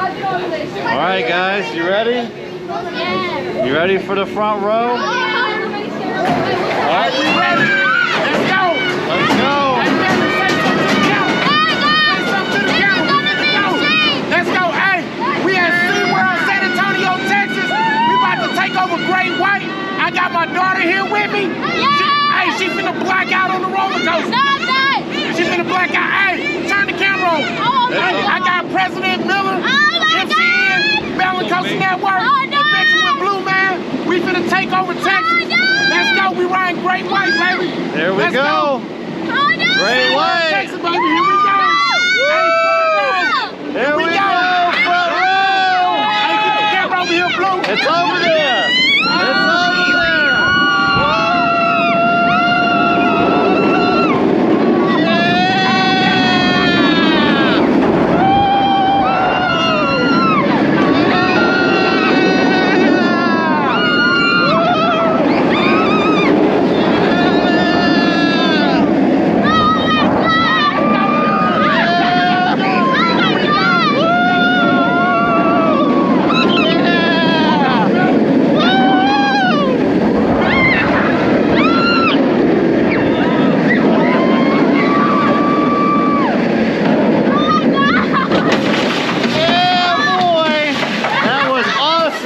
Alright guys, you ready? Yeah. You ready for the front row? Alright, we ready. Let's go. Let's go. Let's go. Hey, we at SeaWorld, San Antonio, Texas. We about to take over Great White. I got my daughter here with me. She finna black out on the roller coaster. She finna black out. Hey, turn the camera on. I got President Miller, MCN, Coast Network, Adventure with Blue Man. We finna take over Texas. Let's go. We riding Great White, baby. There we go. Great White. Texas, baby. Here we go. Here we go. Front row. Hey, get the camera over here, Blue. It's over there. It's over there.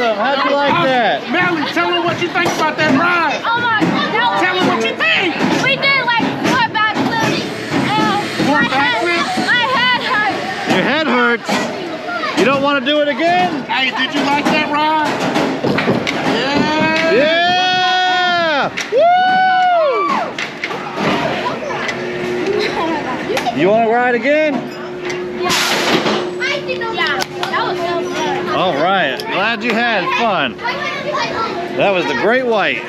How'd you like that? Melly, tell me what you think about that ride. Oh my God. Tell me what you think. We did like 4 backflips. Four backflips? My head hurts. Your head hurts. You don't want to do it again? Hey, did you like that ride? Yeah! Woo! You want to ride again? Yeah. That was so fun. All right. Glad you had fun. That was the Great White.